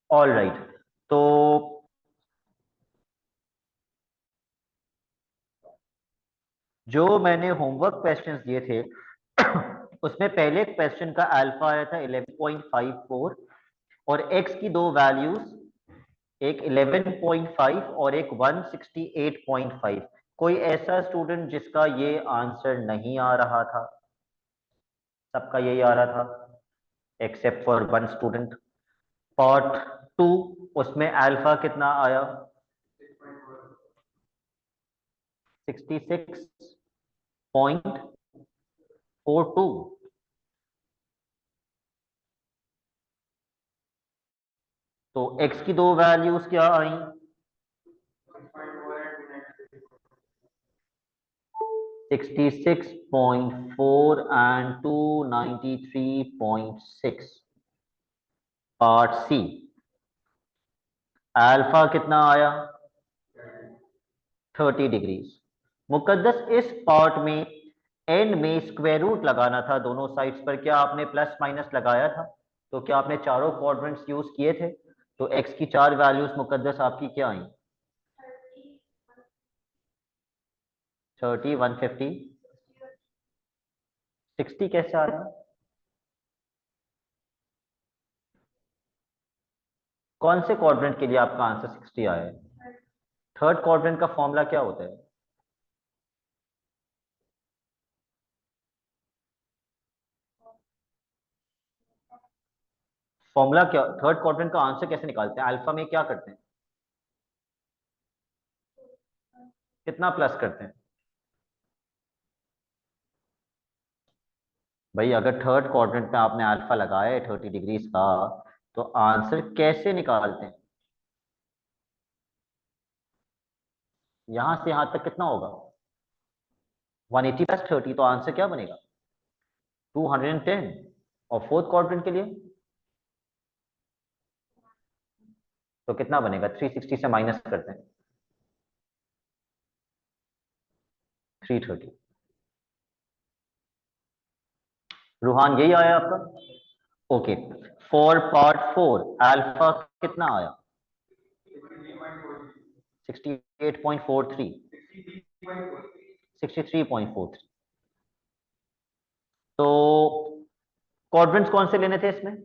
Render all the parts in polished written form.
All right. तो जो मैंने होमवर्क क्वेश्चंस दिए थे उसमें पहले क्वेश्चन का अल्फा आया था 11.54 और एक्स की दो वैल्यूज, एक 11.5 और एक 168.5। कोई ऐसा स्टूडेंट जिसका ये आंसर नहीं आ रहा था? सबका यही आ रहा था except for one student. Part two, उसमें अल्फा कितना आया? 66.42। तो x की दो वैल्यूज क्या आई? 66.4 एंड 293.6। पार्ट सी, अल्फा कितना आया? 30 डिग्रीज। मुकद्दस इस पार्ट में एंड में स्क्वायर रूट लगाना था दोनों साइड्स पर, क्या आपने प्लस माइनस लगाया था? तो क्या आपने चारों क्वाड्रेंट्स यूज किए थे? तो x की चार वैल्यूज मुकद्दस आपकी क्या आई? 30, 150, 60 कैसे आ रहा है? कौन से क्वाड्रेंट के लिए आपका आंसर 60 आया है? थर्ड क्वाड्रेंट का फॉर्मूला क्या होता है? फॉर्मूला क्या, थर्ड क्वाड्रेंट का आंसर कैसे निकालते हैं? अल्फा में क्या करते हैं? कितना प्लस करते हैं? भाई अगर थर्ड क्वाड्रेंट में आपने अल्फा लगाया है 30 डिग्रीज का, तो आंसर कैसे निकालते हैं? यहां से यहां तक कितना होगा? 180 प्लस 30, तो आंसर क्या बनेगा? 210। और फोर्थ क्वाड्रेंट के लिए तो कितना बनेगा? 360 से माइनस करते हैं, 330। रूहान यही आया आपका? Okay. For part four alpha कितना आया? 68.43, 63.43। तो क्वाड्रेंट्स कौन से लेने थे इसमें?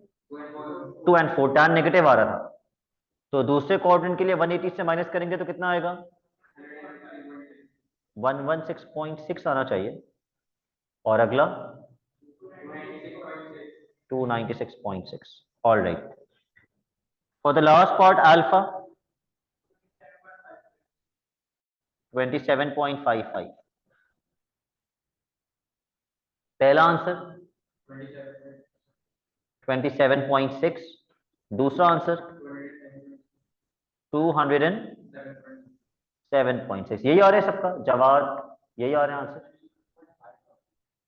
2 और 4। टैन नेगेटिव आ रहा था, तो दूसरे क्वाड्रेंट के लिए 180 से माइनस करेंगे तो कितना आएगा? 116.6 आना चाहिए। और अगला 296.6। All right. For the last part alpha 27.55। पहला आंसर 27.6, दूसरा आंसर 207.6। यही आ रहा है सबका जवाब? यही आ रहा है आंसर?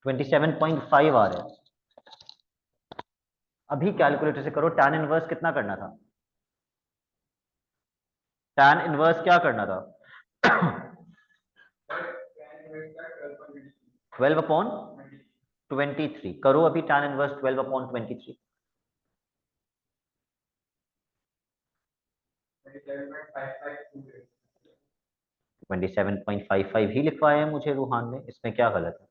27.5 आ रहा है। अभी कैलकुलेटर से करो, tan इनवर्स कितना करना था? tan इनवर्स क्या करना था? 12/23 करो अभी, tan इनवर्स 12/23। 27.55 ही लिखवाया है मुझे रूहान ने, इसमें क्या गलत है?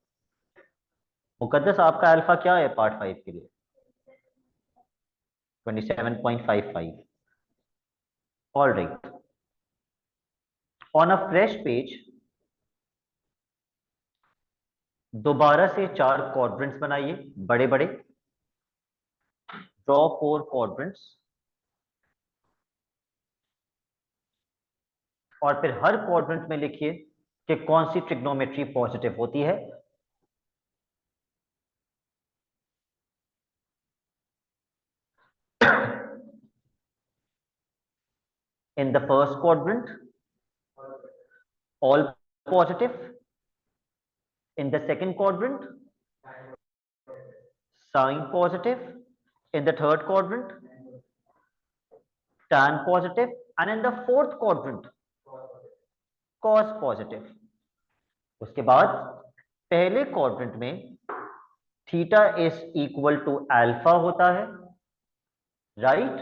मुकद्दस आपका अल्फा क्या है पार्ट 5 के लिए? 27.55। All right. On a fresh page दोबारा से चार क्वाड्रेंट्स बनाइए, बड़े बड़े। ड्रॉ 4 क्वाड्रेंट्स, और फिर हर क्वाड्रेंट में लिखिए कि कौन सी ट्रिग्नोमेट्री पॉजिटिव होती है। In the first quadrant all positive. In the second quadrant, sign positive. In the third quadrant, tan positive. And in the fourth quadrant, cos positive. उसके बाद पहले क्वाड्रेंट में theta is equal to alpha होता है, right?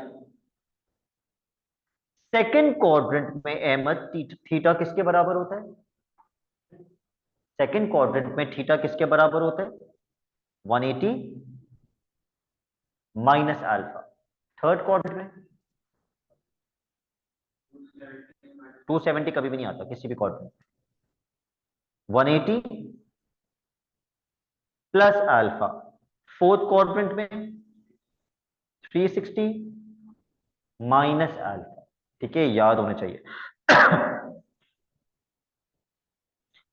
Second quadrant में Ahmad theta किसके बराबर होता है? सेकंड क्वाड्रेंट में थीटा किसके बराबर होता है? 180 माइनस अल्फा। थर्ड क्वाड्रेंट में 270 कभी भी नहीं आता किसी भी क्वाड्रेंट में। 180 प्लस अल्फा। फोर्थ क्वाड्रेंट में 360 माइनस अल्फा। ठीक है, याद होना चाहिए।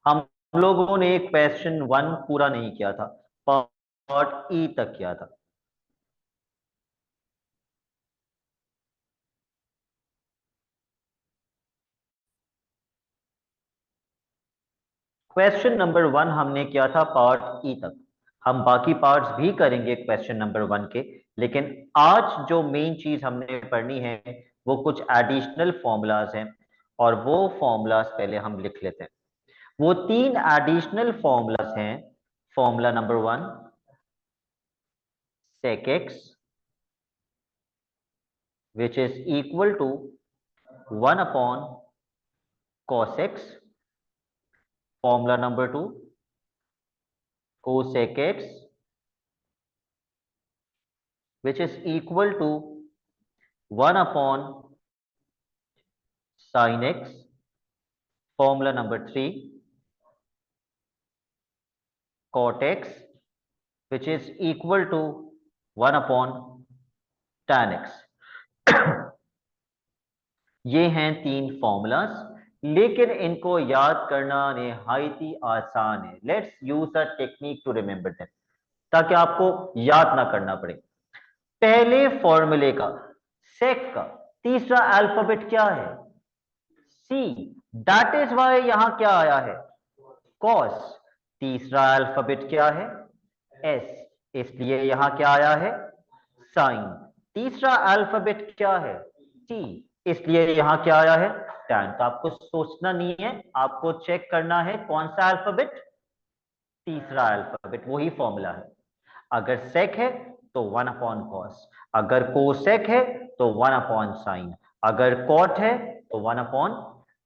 हम लोगों ने क्वेश्चन 1 पूरा नहीं किया था, पार्ट ई तक किया था। क्वेश्चन नंबर 1 हमने किया था पार्ट ई तक। हम बाकी पार्ट्स भी करेंगे क्वेश्चन नंबर 1 के, लेकिन आज जो मेन चीज हमने पढ़नी है वो कुछ एडिशनल फॉर्मूलाज हैं, और वो फॉर्मूलाज पहले हम लिख लेते हैं। वो 3 एडिशनल फॉर्मूलाज हैं। Formula number 1 sec x which is equal to 1 upon cos x. Formula number 2 cosec x which is equal to 1 upon sin x. Formula number 3 cot x which is equal to 1 upon tan x. ये हैं 3 formulas, लेकिन इनको याद करना निहायत ही आसान है। Let's use a technique to remember them, ताकि आपको याद ना करना पड़े। पहले फॉर्मूले का, सेक का तीसरा अल्फाबेट क्या है? सी। दैट इज वाई यहां क्या आया है? कॉस। तीसरा अल्फाबेट क्या है? एस, इसलिए यहां क्या आया है? साइन। तीसरा अल्फाबेट क्या है? टी, इसलिए यहां क्या आया है? टैन। तो आपको सोचना नहीं है, आपको चेक करना है कौन सा अल्फाबेट? तीसरा अल्फाबेट। वही फॉर्मूला है। अगर सेक है तो 1 अपॉन कॉस, अगर कोसेक है तो 1 अपॉन साइन, अगर कॉट है तो 1 अपॉन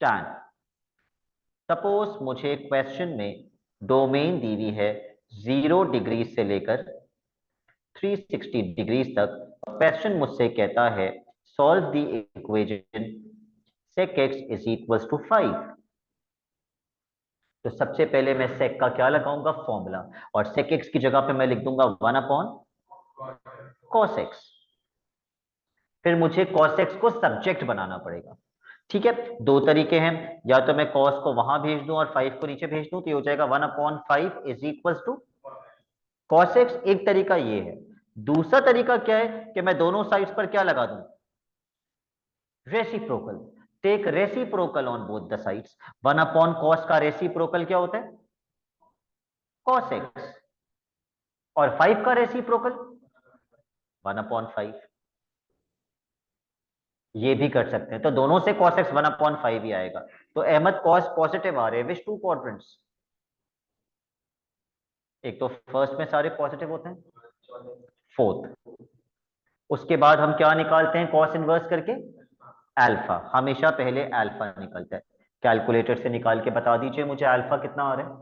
टैन। सपोज मुझे क्वेश्चन में डोमेन दी हुई है 0 डिग्री से लेकर 360 डिग्रीज तक। क्वेश्चन मुझसे कहता है solve the equation sec x is equal to 5। तो सबसे पहले मैं sec का क्या लगाऊंगा? फॉर्मूला, और sec x की जगह पे मैं लिख दूंगा 1 अपॉन cos x। फिर मुझे cos x को सब्जेक्ट बनाना पड़ेगा। ठीक है, दो तरीके हैं, या तो मैं cos को वहां भेज दूं और 5 को नीचे भेज दूं, तो ये हो जाएगा 1 upon 5 is equal to cos x। एक तरीका ये है। दूसरा तरीका क्या है कि मैं दोनों साइड्स पर क्या लगा दूं? Reciprocal. Take reciprocal on both the sides. 1 upon cos का रेसिप्रोकल क्या होता है? cos x। और 5 का रेसिप्रोकल 1 अपॉन 5। ये भी कर सकते हैं, तो दोनों से cos x 1 अपॉन 5 ही आएगा। तो अहमद cos पॉजिटिव आ रहे हैं विच टू क्वाड्रेंट्स? एक तो फर्स्ट में सारे पॉजिटिव होते हैं, फोर्थ। उसके बाद हम क्या निकालते हैं cos इनवर्स करके? अल्फा। हमेशा पहले अल्फा निकलता है। कैलकुलेटर से निकाल के बता दीजिए मुझे अल्फा कितना आ रहा है?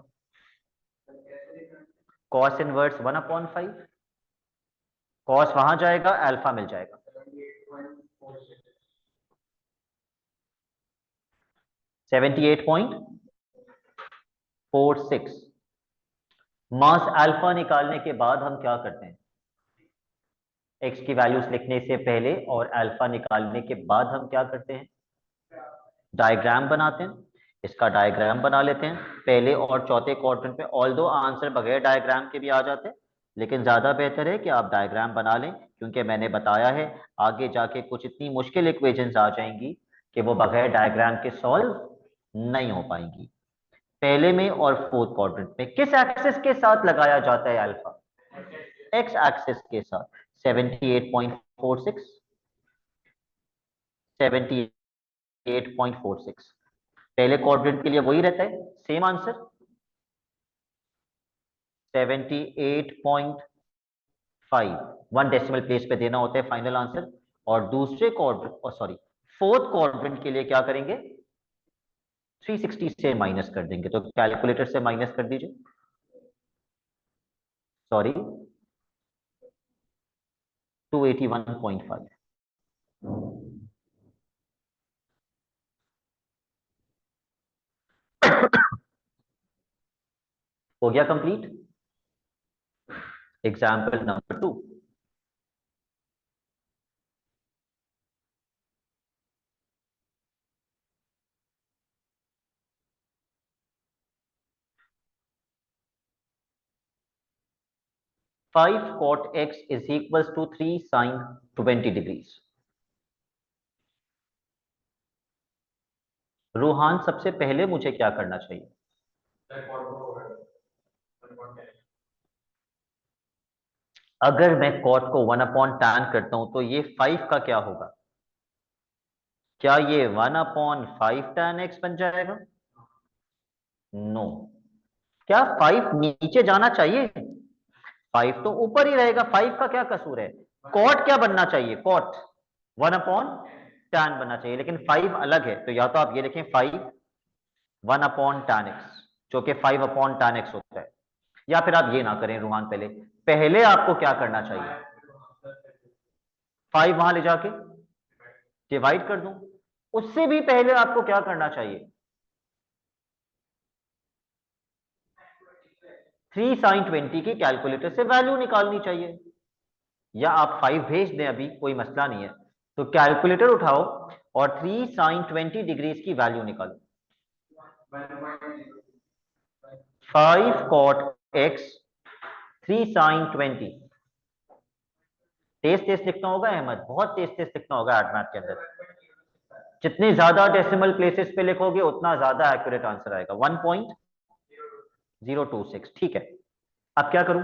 cos inverse 1 upon 5। cos वहां जाएगा, अल्फा मिल जाएगा। 78.46। मास अल्फा निकालने के बाद हम क्या करते हैं? एक्स की वैल्यूज लिखने से पहले और अल्फा निकालने के बाद हम क्या करते हैं? डायग्राम बनाते हैं। इसका डायग्राम बना लेते हैं पहले और चौथे क्वाड्रेंट पे। ऑल्दो आंसर बगैर डायग्राम के भी आ जाते हैं, लेकिन ज्यादा बेहतर है कि आप डायग्राम बना लें, क्योंकि मैंने बताया है आगे जाके कुछ इतनी मुश्किल इक्वेशंस आ जाएंगी कि वो बगैर डायग्राम के सॉल्व नहीं हो पाएंगी। पहले में और फोर्थ क्वाड्रेंट में किस एक्सिस के साथ लगाया जाता है अल्फा? एक्स एक्सिस के साथ। 78.46, 78.46। पहले क्वाड्रेंट के लिए वही रहता है, सेम आंसर 78.5। 1 डेसिमल प्लेस पे देना होता है फाइनल आंसर। और दूसरे क्वाड्रेंट, सॉरी, फोर्थ क्वाड्रेंट के लिए क्या करेंगे, 360 से माइनस कर देंगे, तो कैलकुलेटर से माइनस कर दीजिए, सॉरी 281.5। हो गया complete. Example number 2, 5 cot x is equals to 3 sin 20 degrees। Ruhaan, सबसे पहले मुझे क्या करना चाहिए? अगर मैं cot को 1/tan करता हूं तो ये 5 का क्या होगा? क्या ये 1/5 tan x बन जाएगा? नो। क्या 5 नीचे जाना चाहिए? 5 तो ऊपर ही रहेगा, 5 का क्या कसूर है? कॉट क्या बनना चाहिए? कॉट 1/tan बनना चाहिए, लेकिन 5 अलग है, तो या तो आप ये लिखें 5 1/tan x, जो कि 5/tan x होता है, या फिर आप ये ना करें रूमान, पहले पहले आपको क्या करना चाहिए? 5 वहां ले जाके डिवाइड कर दूं। उससे भी पहले आपको क्या करना चाहिए? 3 sin 20 की कैलकुलेटर से वैल्यू निकालनी चाहिए, या आप 5 भेज दें, अभी कोई मसला नहीं है। तो कैलकुलेटर उठाओ और 3 sin 20 डिग्रीज की वैल्यू निकालो। 5 cot x 3 sin 20। तेज तेज लिखना होगा अहमद, बहुत तेज तेज लिखना होगा एड मैथ के अंदर। जितने ज्यादा डेसिमल प्लेसेस पे लिखोगे उतना ज्यादा एक्यूरेट आंसर आएगा। 1.026, ठीक है। अब क्या करूं?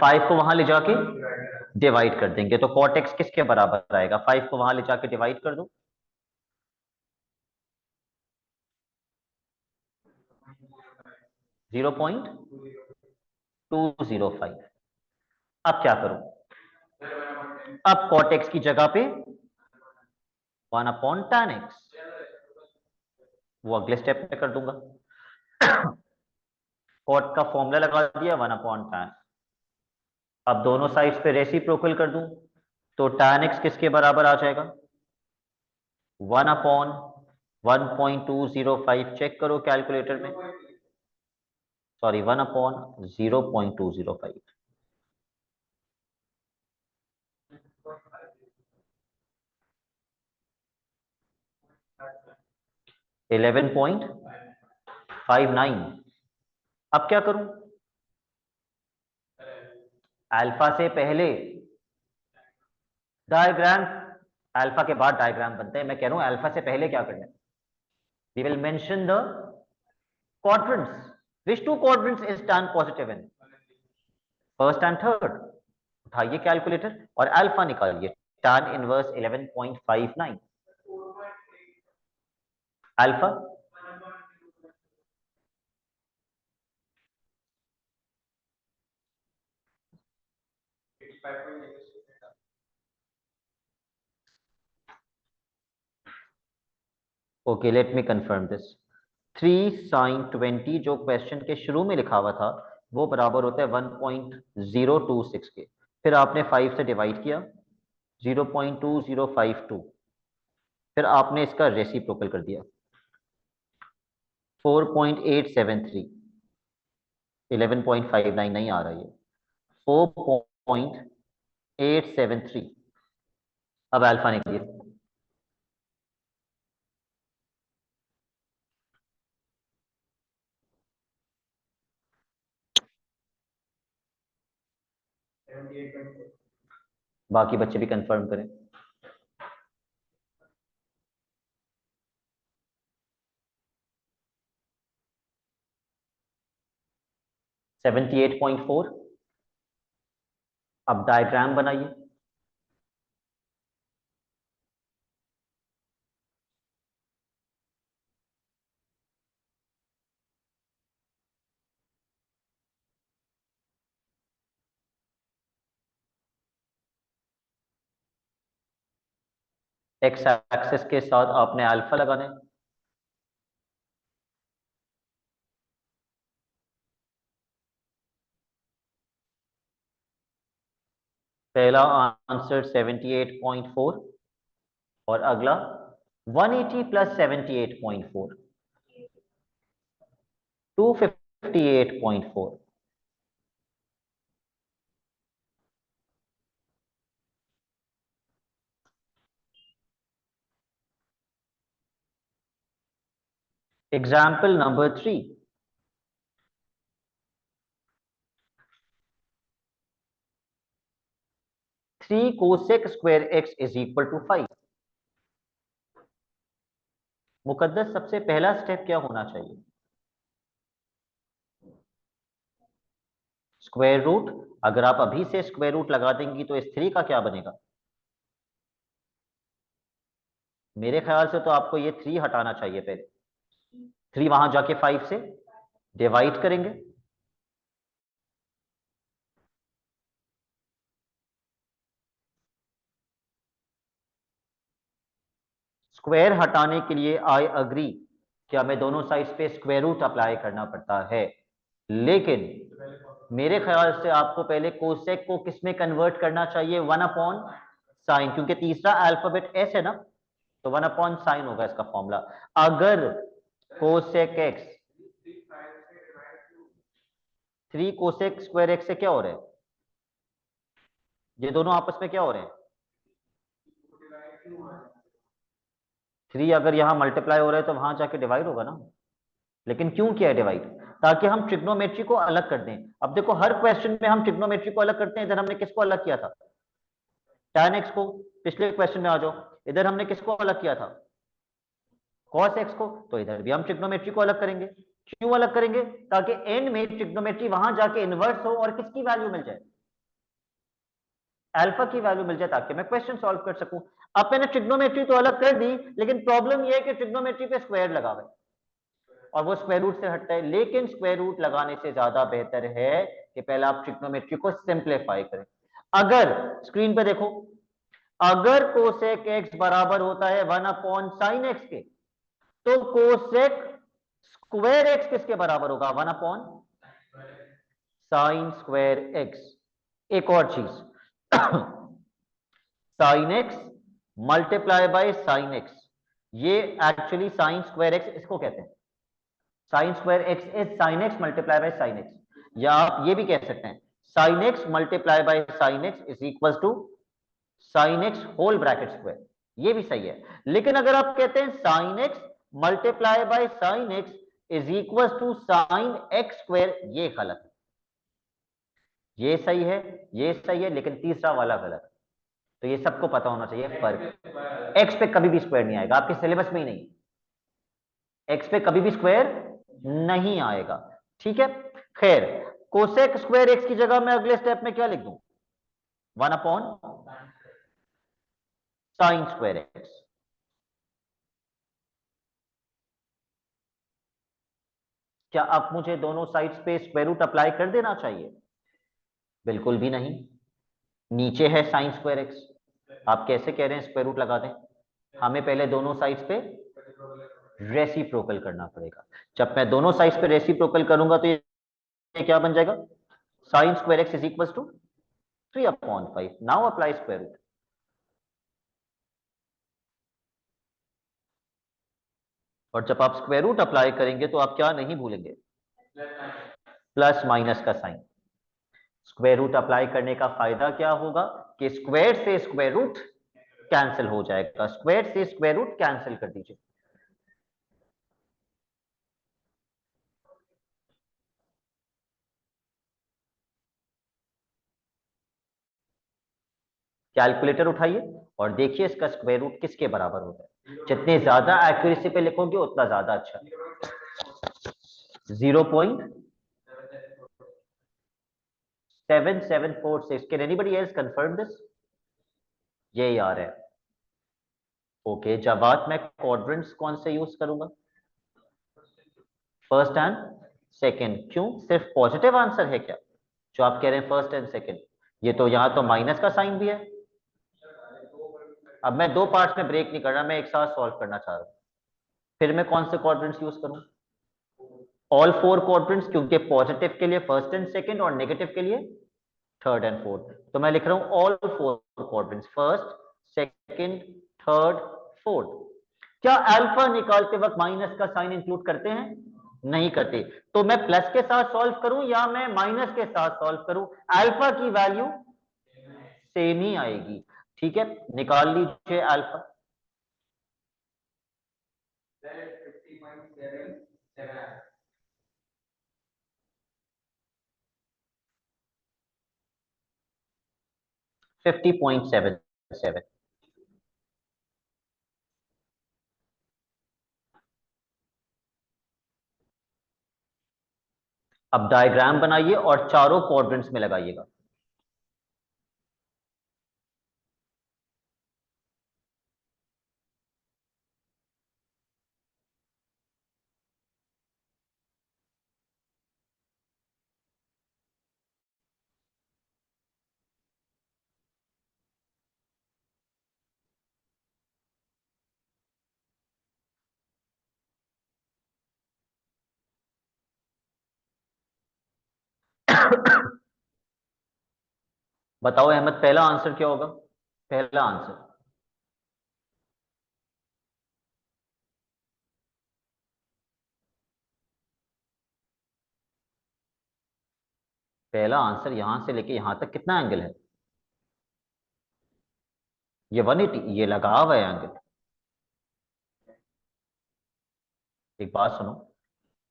5 को वहां ले जाके डिवाइड कर देंगे, तो cot x किसके बराबर आएगा? 5 को वहां ले जाके डिवाइड कर दो, 0.205। अब क्या करूं? अब cot x की जगह पे 1/tan x, वो अगले स्टेप में कर दूंगा। cot का फॉर्मूला लगा दिया 1/tan। अब दोनों साइड्स पे रेसिप्रोकल कर दूं, तो tan x किसके बराबर आ जाएगा? 1/1.205। चेक करो कैलकुलेटर में, सॉरी 1/0.205। 11.59। अब क्या करूं? अल्फा से पहले डायग्राम, अल्फा के बाद डायग्राम बनते हैं। मैं कह रहा हूं अल्फा से पहले क्या करना है? We will mention the quadrants, which two quadrants is tan positive in? First and third. उठाइए कैलकुलेटर और अल्फा निकालिए, tan inverse 11.59। Alpha okay, let me confirm this. 3 sin 20 जो क्वेश्चन के शुरू में लिखा हुआ था वो बराबर होता है 1.026 के। फिर आपने 5 से डिवाइड किया, 0.2052। फिर आपने इसका रेसिप्रोकल कर दिया, 4.873। 11.59 नहीं आ रही है, 4.873। अब अल्फा निकलिए। बाकी बच्चे भी कंफर्म करें। 78.4। अब डायग्राम बनाइए। एक्स एक्सिस के साथ आपने अल्फा लगाना है। पहला आंसर 78.4 और अगला 180 plus 78.4 258.4। Example number 3। 3 cosec square x is equal to 5। मुकद्दस सबसे पहला स्टेप क्या होना चाहिए? Square root. अगर आप अभी से स्क्वायर रूट लगा देंगी तो इस 3 का क्या बनेगा? मेरे ख्याल से तो आपको ये 3 हटाना चाहिए पहले। 3 वहां जाके 5 से डिवाइड करेंगे। स्क्वायर हटाने के लिए आई अग्री कि हमें दोनों साइड्स पे स्क्वायर रूट अप्लाई करना पड़ता है, लेकिन मेरे ख्याल से आपको पहले कोसेक को किस में कन्वर्ट करना चाहिए? 1 अपॉन साइन, क्योंकि तीसरा अल्फाबेट एस है ना, तो 1 अपॉन साइन होगा इसका फॉर्मूला। अगर cosec x 3 cosec square x से क्या हो रहा है? ये दोनों आपस में क्या हो रहे हैं? 3 अगर यहां मल्टीप्लाई हो रहा है तो वहां जाके डिवाइड होगा ना। लेकिन क्यों किया है डिवाइड? ताकि हम ट्रिग्नोमेट्री को अलग कर दें। अब देखो हर क्वेश्चन में हम ट्रिग्नोमेट्री को अलग करते हैं। इधर हमने किसको अलग किया था? tan x को। पिछले क्वेश्चन में आ जाओ, इधर हमने किसको अलग किया था? cos x को। तो इधर भी हम ट्रिग्नोमेट्री को अलग करेंगे। क्यों अलग करेंगे? ताकि एंड में ट्रिग्नोमेट्री वहां जाके इन्वर्स हो और किसकी वैल्यू मिल जाए? अल्फा की वैल्यू मिल जाए, ताकि मैं क्वेश्चन सॉल्व कर सकूं। अब मैंने ट्रिग्नोमेट्री तो अलग कर दी, लेकिन प्रॉब्लम यह है कि ट्रिग्नोमेट्री पे स्क्वायर लगा हुआ है और वो स्क्वायर रूट से हटता है। लेकिन स्क्वायर रूट लगाने से ज्यादा बेहतर है कि पहले आप ट्रिग्नोमेट्री को सिंप्लीफाई करें। अगर स्क्रीन पे देखो, अगर कोसेक एक्स बराबर होता है 1 अपॉन साइन एक्स के, तो कोसेक स्क्वायर एक्स किसके बराबर होगा? 1 अपॉन साइन स्क्वायर एक्स। एक और चीज sine x multiply by sine x, ये एक्चुअली साइन स्क्वायर एक्स इसको कहते हैं। Sine square x is sine x multiply by sine x, या आप ये भी कह सकते हैं sine x multiply by sine x is equal to sine x whole bracket square. ये भी सही है। लेकिन अगर आप कहते हैं sine x multiply by sine x is equal to sine x square, ये गलत है। ये सही है, ये सही है, लेकिन तीसरा वाला गलत है। तो ये सबको पता होना चाहिए फर्क। एक्स पे कभी भी स्क्वायर नहीं आएगा, आपके सिलेबस में ही नहीं। एक्स पे कभी भी स्क्वायर नहीं आएगा। ठीक है। खैर, कोसेक स्क्वायर एक्स की जगह मैं अगले स्टेप में क्या लिख दूं? 1 अपॉन साइन स्क्वायर एक्स। क्या आप मुझे दोनों साइड्स पे स्क्वायर रूट अप्लाई कर देना चाहिए? बिल्कुल भी नहीं। नीचे है साइन स्क्वायर एक्स, आप कैसे कह रहे हैं स्क्वायर रूट लगा दें? हमें पहले दोनों साइड्स पे रेसिप्रोकल करना पड़ेगा। जब मैं दोनों साइड्स पे रेसिप्रोकल करूंगा तो ये क्या बन जाएगा? Sine square x is equal to 3 upon 5। Now apply square root. और जब आप स्क्वायर रूट अप्लाई करेंगे तो आप क्या नहीं भूलेंगे? प्लस माइनस का साइन। स्क्वायर रूट अप्लाई करने का फायदा क्या होगा कि स्क्वायर से स्क्वायर रूट कैंसिल हो जाएगा। स्क्वायर से स्क्वायर रूट कैंसिल कर दीजिए। कैलकुलेटर उठाइए और देखिए इसका स्क्वायर रूट किसके बराबर होता है। जितने ज्यादा एक्यूरेसी पे लिखोगे उतना ज्यादा अच्छा। 0.7746। Can anybody else confirm this? ये यार है। ओके जवाब मैं क्वाड्रेंट्स कौन से यूज करूंगा? First and second. क्यों, सिर्फ पॉजिटिव आंसर है क्या जो आप कह रहे हैं फर्स्ट एंड सेकंड? ये तो यहां तो माइनस का साइन भी है। अब मैं दो पार्ट्स में ब्रेक नहीं कर रहा, मैं एक साथ सॉल्व करना चाह रहा हूं। फिर मैं कौन से क्वाड्रेंट्स यूज करूं? ऑल फोर क्वाड्रेंट्स, क्योंकि पॉजिटिव के लिए फर्स्ट एंड सेकंड और नेगेटिव के लिए थर्ड एंड फोर्थ। तो मैं लिख रहा हूं all four quadrants, first, second, third, fourth. क्या अल्फा निकालते वक्त माइनस का साइन इंक्लूड करते हैं? नहीं करते। तो मैं प्लस के साथ सॉल्व करूं या मैं माइनस के साथ सॉल्व करूं, अल्फा की वैल्यू सेम ही आएगी। ठीक है, निकाल लीजिए अल्फा। 50.77। अब डायग्राम बनाइए और चारों क्वाड्रेंट्स में लगाइएगा। बताओ अहमद, पहला आंसर क्या होगा? पहला आंसर, पहला आंसर यहां से लेके यहां तक कितना एंगल है? ये 180, ये लगा हुआ है एंगल। एक बात सुनो,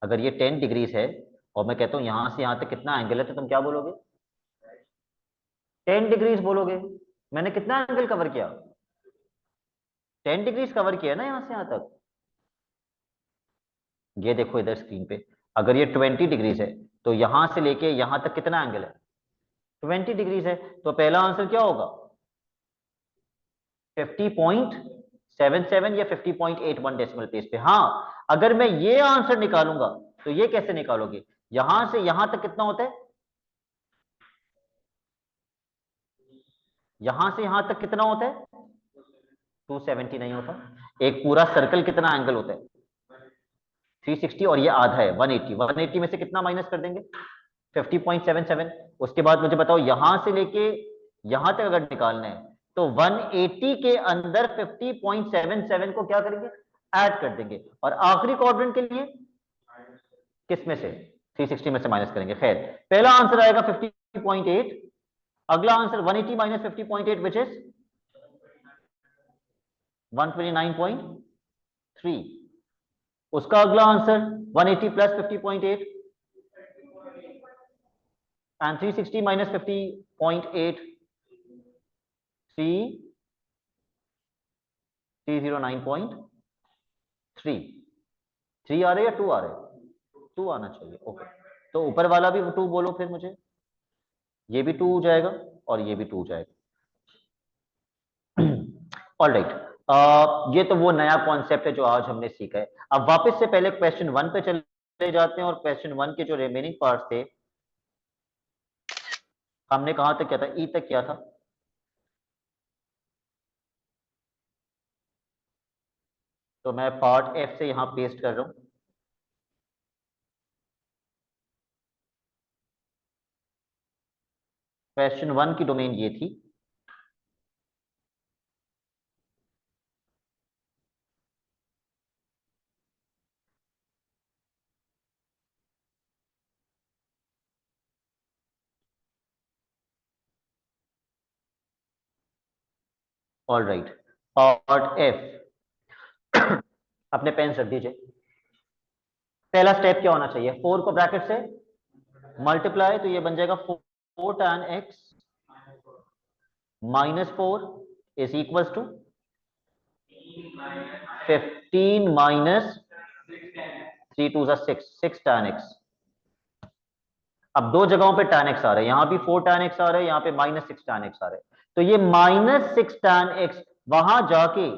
अगर ये 10 डिग्रीज है और मैं कहता हूं यहां से यहां तक कितना एंगल है, तो तुम क्या बोलोगे? 10 डिग्रीज बोलोगे। मैंने कितना एंगल कवर किया? 10 डिग्रीज कवर किया ना यहां से यहां तक। ये देखो इधर स्क्रीन पे, अगर ये 20 डिग्रीज है तो यहां से लेके यहां तक कितना एंगल है? 20 डिग्रीज है। तो पहला आंसर क्या होगा? 50.77 या 50.81 डेसिमल प्लेस पे। हाँ, अगर मैं ये आंसर निकालूंगा तो ये कैसे निकालोगे? यहां से यहां तक कितना होता है? यहां से यहां तक कितना होता है? 270 नहीं होता। एक पूरा सर्कल कितना एंगल होता है? 360, और ये आधा है 180। 180 में से कितना माइनस कर देंगे? 50.77। उसके बाद मुझे बताओ, यहां से लेके यहां तक अगर निकालना है तो 180 के अंदर 50.77 को क्या करेंगे? ऐड कर देंगे। और आखिरी क्वाड्रेंट के लिए किस में से? 360 में से माइनस करेंगे। खैर, पहला आंसर आएगा 50.8। अगला आंसर 180 माइनस 50.8 विच इज 129.3। उसका अगला आंसर 180 प्लस 50.8 एंड 360 माइनस 50.8, 309.3। 3 आ रहे या 2 आ रहे? 2 आना चाहिए। ओके, तो ऊपर वाला भी 2 बोलो फिर मुझे। ये भी 2 हो जाएगा और ये भी 2 हो जाएगा। ऑल राइट, ये तो वो नया कॉन्सेप्ट है जो आज हमने सीखा है। अब वापस से पहले क्वेश्चन 1 पे चले जाते हैं, और क्वेश्चन 1 के जो रिमेनिंग पार्ट्स थे, हमने कहां तक किया था? ई तक किया था। तो मैं पार्ट एफ से यहां पेस्ट कर रहा हूं। क्वेश्चन 1 की डोमेन ये थी। All right, part F. अपने पेन रख दीजिए। पहला स्टेप क्या होना चाहिए? 4 को ब्रैकेट से मल्टीप्लाई, तो ये बन जाएगा 4 tan x minus 4 is equal to 15 minus 3 to 6, 6 tan x। अब दो जगहों पे tan x आ रहा है, यहां भी 4 tan x आ रहा है, यहां पे माइनस 6 tan x आ रहा है। तो ये माइनस 6 tan x वहां जाके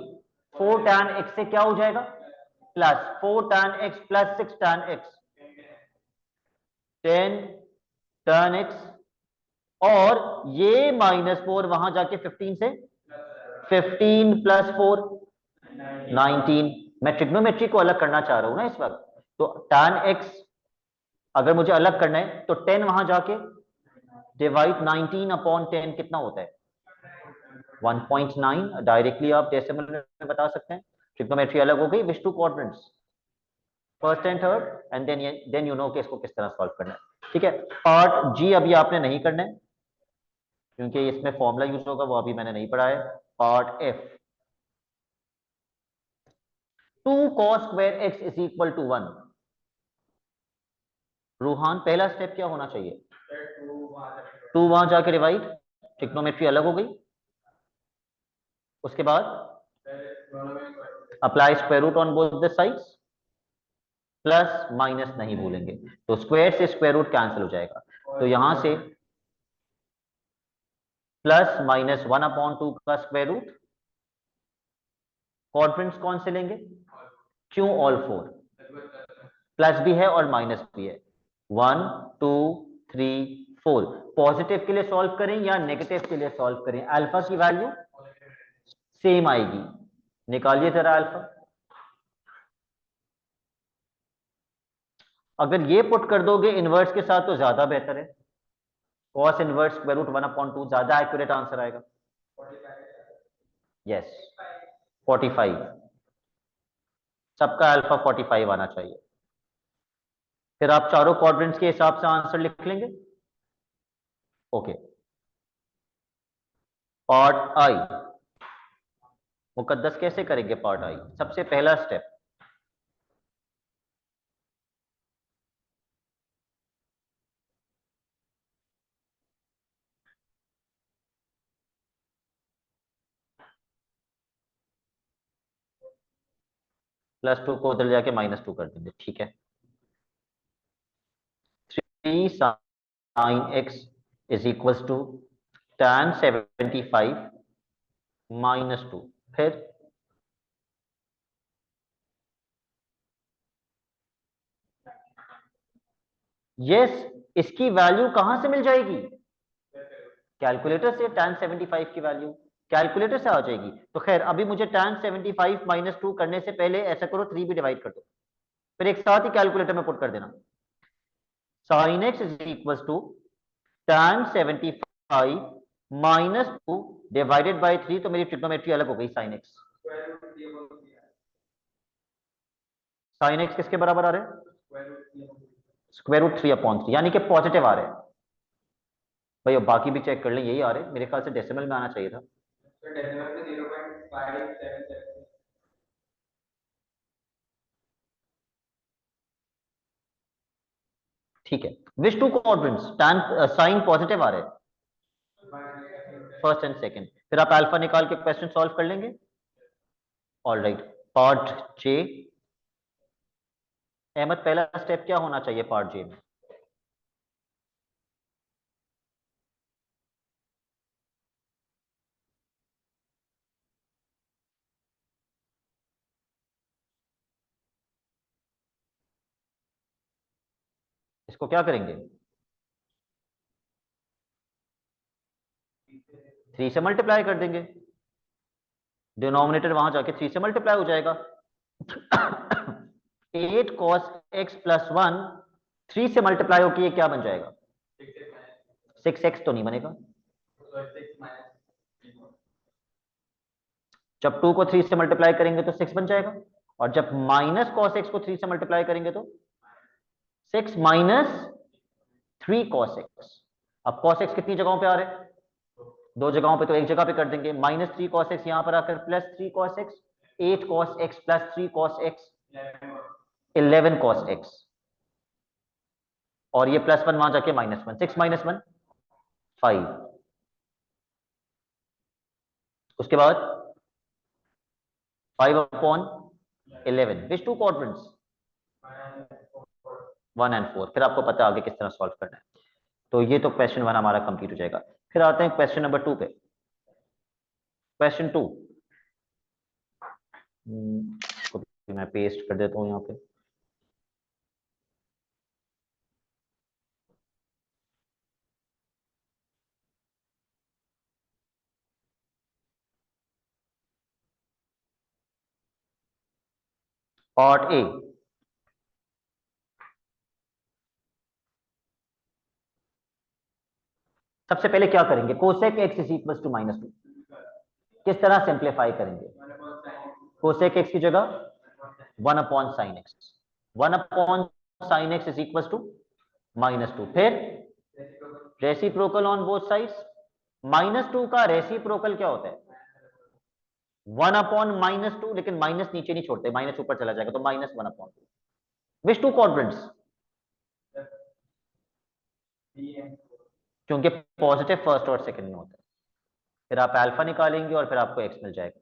4 tan x से क्या हो जाएगा? Plus 4 tan x plus 6 tan x, 10 tan x। और ये -4 वहां जाके 15 से 15 + 4 19। मैं ट्रिग्नोमेट्री को अलग करना चाह रहा हूं ना इस वक्त, तो tan x अगर मुझे अलग करना है तो 10 वहां जाके डिवाइड 19/10 कितना होता है 1.9। डायरेक्टली आप डेसिमल में बता सकते हैं। ट्रिग्नोमेट्री अलग हो गई, which two quadrants, first and third, and then you know कि इसको किस तरह सॉल्व करना है। ठीक है, पार्ट जी अभी आपने नहीं करना है क्योंकि इसमें फॉर्मूला यूज होगा, वो अभी मैंने नहीं पढ़ा है। Part F, 2 cos² x = 1। Ruhaan पहला स्टेप क्या होना चाहिए, 2 वहां जाके डिवाइड, ट्रिग्नोमेट्री अलग हो गई। उसके बाद apply square root on both the sides, plus minus नहीं भूलेंगे, तो स्क्वायर से स्क्वायर रूट कैंसिल हो जाएगा। तो यहां से +-1/2 का स्क्वायर रूट, क्वाड्रेंट्स कौन से लेंगे, क्यों ऑल 4, प्लस भी है और माइनस भी है, 1 2 3 4। पॉजिटिव के लिए सॉल्व करें या नेगेटिव के लिए सॉल्व करें, अल्फा की वैल्यू सेम आएगी। निकालिए जरा अल्फा। अगर ये पुट कर दोगे इनवर्स के साथ तो ज्यादा बेहतर है, cos इनवर्स स्क्वायर रूट 1/2 ज्यादा एक्यूरेट आंसर आएगा। यस 45, सबका अल्फा 45 आना चाहिए। फिर आप चारों क्वाड्रेंट्स के हिसाब से आंसर लिख लेंगे। ओके, पार्ट आई मुकद्दस कैसे करेंगे। पार्ट आई, सबसे पहला स्टेप, +2 को उधर जाके -2 कर देंगे। ठीक है, 3 sin x = tan 75 -2। फिर यस, इसकी वैल्यू कहां से मिल जाएगी, कैलकुलेटर से। tan 75 की वैल्यू कैलकुलेटर से आ जाएगी। तो खैर अभी मुझे tan 75 -2 करने से पहले ऐसा करो, 3 भी डिवाइड कर दो, फिर एक साथ ही कैलकुलेटर में पुट कर देना। sin x = tan 75 -2 divided by 3। तो मेरी ट्रिग्नोमेट्री अलग हो गई, sin x। sin x किसके बराबर आ रहे हैं, √3/3, यानी कि पॉजिटिव आ रहे हैं। भाई अब बाकी भी चेक कर लें, यही आ रहे हैं मेरे ख्याल से, डेसिमल में आना चाहिए था। ठीक है, which two quadrants tan sine positive आ रहे हैं, फर्स्ट एंड सेकंड। फिर आप अल्फा निकाल के क्वेश्चन सॉल्व कर लेंगे। ऑल राइट, पार्ट जे, अहमद पहला स्टेप क्या होना चाहिए पार्ट जे में। इसको क्या करेंगे, 3 से मल्टीप्लाई कर देंगे, डिनोमिनेटर वहां जाके 3 से मल्टीप्लाई हो जाएगा। 8 cos x + 1 3 से मल्टीप्लाई होकर ये क्या बन जाएगा, 6x तो नहीं बनेगा। जब 2 को 3 से मल्टीप्लाई करेंगे तो 6 बन जाएगा, और जब -cos x को 3 से मल्टीप्लाई करेंगे तो 6 - 3 cos x। अब cos x कितनी जगहों पे आ रहे हैं, 2 जगहों पे, तो एक जगह पे कर देंगे। -3 cos x यहां पर आकर +3 cos x, 8 cos x + 3 cos x 11 cos x, और ये +1 वहां जाके -1, 6 - 1 5। उसके बाद 5/11, विच टू क्वाड्रेंट्स 1 और 4। फिर आपको पता है आगे किस तरह सॉल्व करना है। तो ये तो क्वेश्चन 1 हमारा कंप्लीट हो जाएगा। फिर आते हैं क्वेश्चन नंबर 2 पे। क्वेश्चन 2 मैं पेस्ट कर देता हूं यहाँ पे। पार्ट ए, सबसे पहले क्या करेंगे, cosec x is equal to -2, किस तरह सिंप्लीफाई करेंगे? कोसेक एक्स की जगह 1/sin x, 1/sin x is equal to -2, फिर रेसिप्रोकल ऑन बोथ साइड्स। -2 का रेसिप्रोकल क्या होता है? 1/-2, लेकिन माइनस नीचे नहीं छोड़ते, माइनस ऊपर चला जाएगा, तो -1/2। विच टू क्वाड्रेंट्स? क्योंकि पॉजिटिव फर्स्ट और सेकंड में होता है। फिर आप अल्फा निकालेंगे और फिर आपको एक्स मिल जाएगा।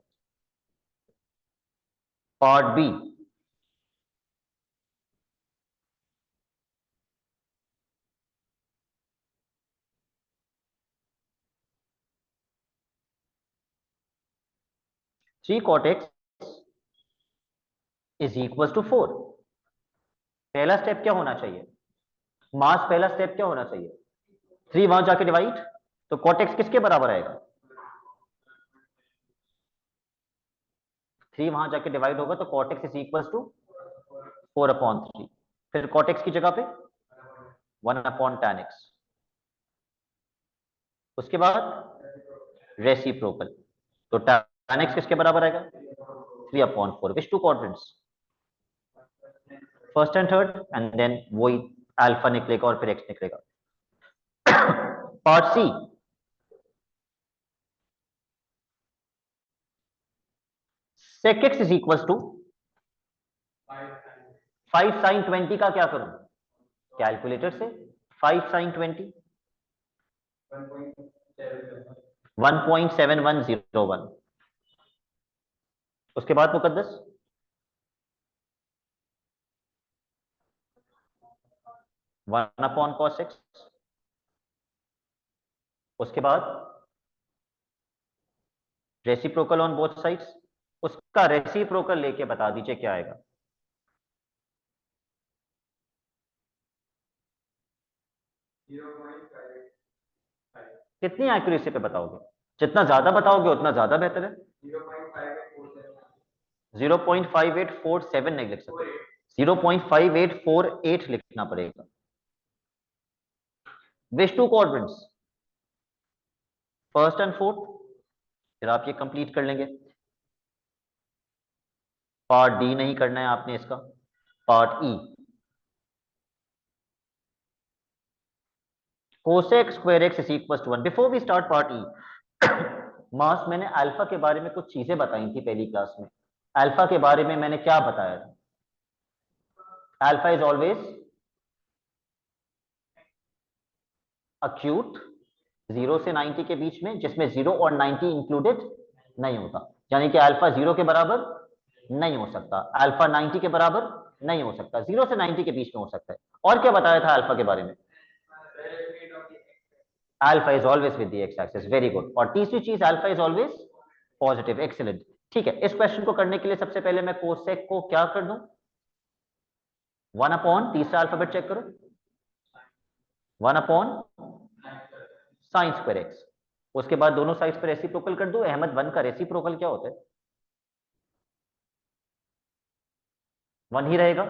Part B, three cot x is equal to 4। पहला स्टेप क्या होना चाहिए? मास पहला स्टेप क्या होना चाहिए? 3 वहां जाके डिवाइड, तो कॉट एक्स किसके बराबर आएगा? 3 वहां जाके डिवाइड होगा तो cot x is equal to 4/3। फिर कॉट एक्स की जगह पे 1/tan x, उसके बाद रेसिप्रोकल, तो tan x किसके बराबर आएगा? 3/4। Which two quadrants? First and third, and then वही अल्फा निकलेगा और फिर एक्स निकलेगा। Part C, sec x is equal to 5 sin 20 का क्या करूं? कैलकुलेटर से 5 sin 20 1.7101। उसके बाद मुकद्दस 1/cos x, उसके बाद रेसिप्रोकल ऑन बोथ साइड्स, उसका रेसिप्रोकल लेके बता दीजिए क्या आएगा। कितनी एक्यूरेसी पे बताओगे? जितना ज्यादा बताओगे उतना ज्यादा बेहतर है। 0.5847 नहीं लिख सकते, 0.5848 लिखना पड़ेगा। Which two quadrants? First and fourth. फिर आप ये कंप्लीट कर लेंगे। पार्ट डी नहीं करना है आपने इसका, part E, cosec square x is equals to 1। Before we start part E, मास मैंने अल्फा के बारे में कुछ चीजें बताई थी पहली क्लास में। अल्फा के बारे में मैंने क्या बताया था? अल्फा इज ऑलवेज अक्यूट 0 से 90 के बीच में, जिसमें 0 और 90 इंक्लूडेड नहीं होता, यानी कि अल्फा 0 के बराबर नहीं हो सकता, अल्फा 90 के बराबर नहीं हो सकता, 0 से 90 के बीच में हो सकता है। और क्या बताया था अल्फा के बारे में? Alpha is always with the x axis, very good. और तीसरी चीज, alpha is always positive, excellent. ठीक है, इस क्वेश्चन को करने के लिए सबसे पहले मैं कोसेक को क्या कर दूं? 1/, तीसरा अल्फाबेट चेक करो, 1/sin²x। उसके बाद दोनों साइड्स पर रेसिप्रोकल कर दो। अहमद 1 का रेसिप्रोकल क्या होता है? 1 ही रहेगा,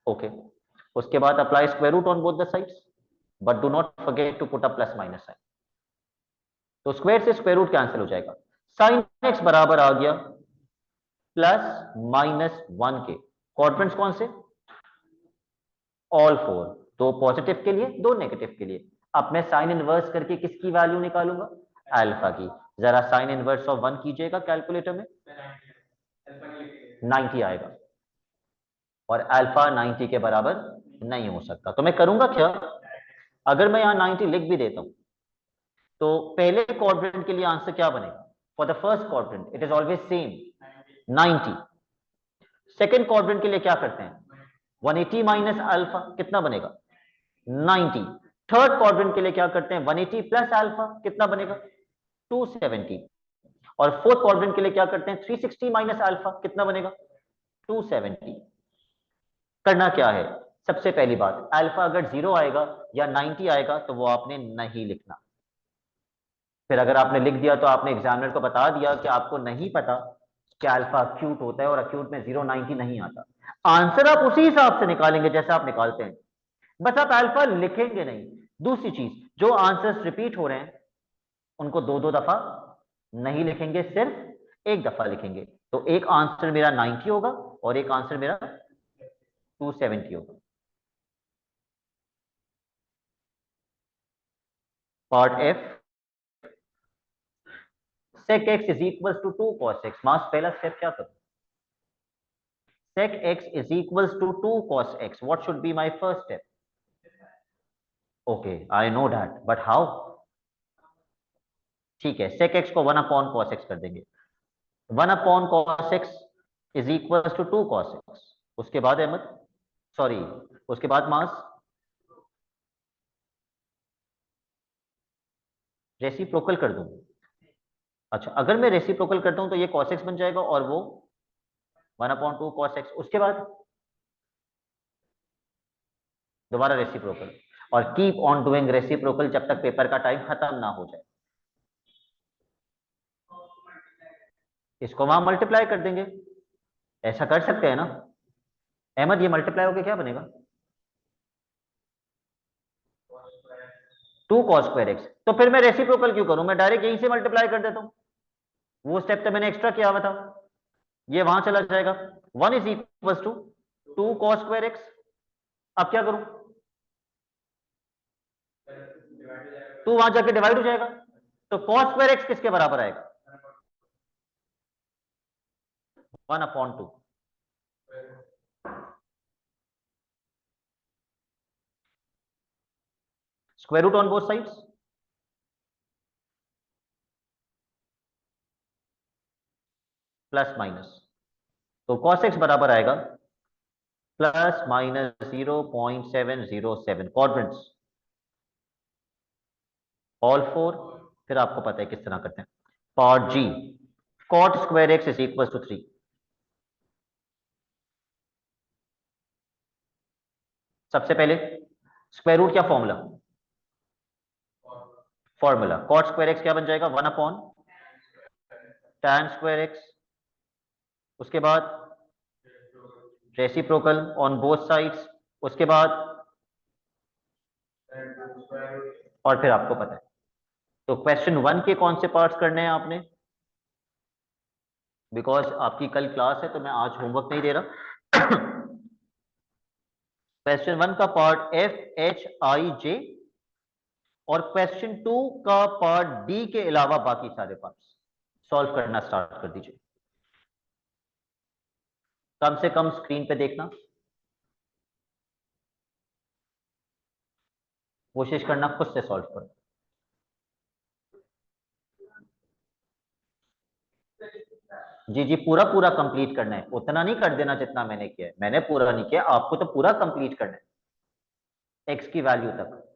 ओके। उसके बाद apply square root on both the sides, but do not forget to put a plus minus sign. तो स्क्वायर से स्क्वायर रूट कैंसिल हो जाएगा। साइन एक्स बराबर आ गया +-1 के। क्वाड्रेंट्स कौन से? ऑल फोर, दो पॉजिटिव के लिए, दो नेगेटिव के लिए। अब मैं साइन इनवर्स करके किसकी वैल्यू निकालूंगा? अल्फा की। जरा साइन इनवर्स ऑफ 1 कीजिएगा कैलकुलेटर में, 90 आएगा, और अल्फा 90 के बराबर नहीं हो सकता। तो मैं करूंगा क्या, अगर मैं यहां 90 लिख भी देता हूं, तो पहले क्वाड्रेंट के लिए आंसर क्या बनेगा? For the first quadrant it is always same, 90। Second quadrant के लिए क्या करते हैं? 180 माइनस अल्फा कितना बनेगा? 90। थर्ड क्वाड्रेंट के लिए क्या करते हैं? 180 प्लस अल्फा कितना बनेगा? 270। और फोर्थ क्वाड्रेंट के लिए क्या करते हैं? 360 माइनस अल्फा कितना बनेगा? 270। करना क्या है? सबसे पहली बात, अल्फा अगर 0 आएगा या 90 आएगा तो वो आपने नहीं लिखना। फिर अगर आपने लिख दिया तो आपने एग्जामिनर को बता दिया कि आपको नहीं पता कि अल्फा अक्यूट होता है और अक्यूट में 0 90 नहीं आता। आंसर आप उसी हिसाब से निकालेंगे जैसे आप निकालते हैं, बस आप अल्फा लिखेंगे नहीं। दूसरी चीज, जो आंसर्स रिपीट हो रहे हैं उनको दो दो दफा नहीं लिखेंगे, सिर्फ एक दफा लिखेंगे। तो एक आंसर मेरा 90 होगा और एक आंसर मेरा 270 होगा। Part F, sec x is equals to 2 cos x। मास पहला स्टेप क्या करूं? sec x is equals to 2 cos x, what should be my first step? Okay, I know that, but how? ठीक है, sec x को 1 upon cos x कर देंगे। 1 upon cos x is equal to 2 cos x। उसके बाद Ahmad, sorry, उसके बाद मास reciprocal कर दूं। अच्छा, अगर मैं रेसिप्रोकल करता हूं तो ये cos x बन जाएगा और वो 1 अपॉन 2 cos x। उसके बाद दोबारा रेसिप्रोकल, और कीप ऑन डूइंग रेसिप्रोकल जब तक पेपर का टाइम खत्म ना हो जाए। इसको वहां मल्टीप्लाई कर देंगे, ऐसा कर सकते हैं ना अहमद? ये मल्टीप्लाई होकर क्या बनेगा? 2 cos स्क्वायर एक्स। तो फिर मैं रेसिप्रोकल क्यों करूं, मैं डायरेक्ट यहीं से मल्टीप्लाई कर देता हूं। वो स्टेप तो मैंने एक्स्ट्रा किया हुआ था, ये वहां चला जाएगा। 1 is equal to 2 cos square x. अब क्या करूं? 2 वहां जाके डिवाइड हो जाएगा, तो cos स्क्वायर एक्स किसके बराबर आएगा? 1 upon 2। Square root on both sides, plus minus. तो cos x बराबर आएगा plus minus 0.707 quadrants, all four. फिर आपको पता है किस तरह करते हैं। Part G, cot square x is equal to 3। सबसे पहले स्क्वायर रूट क्या formula? Formula cot square x क्या बन जाएगा? 1 अपॉन tan स्क्वायर एक्स। उसके बाद रेसिप्रोकल ऑन बोथ साइड्स। उसके बाद और फिर आपको पता है। तो क्वेश्चन 1 के कौन से पार्ट्स करने हैं आपने? बिकॉज आपकी कल क्लास है तो मैं आज होमवर्क नहीं दे रहा। क्वेश्चन 1 का पार्ट एफ एच आई जे और क्वेश्चन 2 का पार्ट डी के अलावा बाकी सारे पार्ट्स सॉल्व करना स्टार्ट कर दीजिए। कम से कम स्क्रीन पे देखना, कोशिश करना खुद से सॉल्व करो। जी जी, पूरा पूरा कंप्लीट करना है, उतना नहीं कर देना जितना मैंने किया है। मैंने पूरा नहीं किया, आपको तो पूरा कंप्लीट करना है एक्स की वैल्यू तक।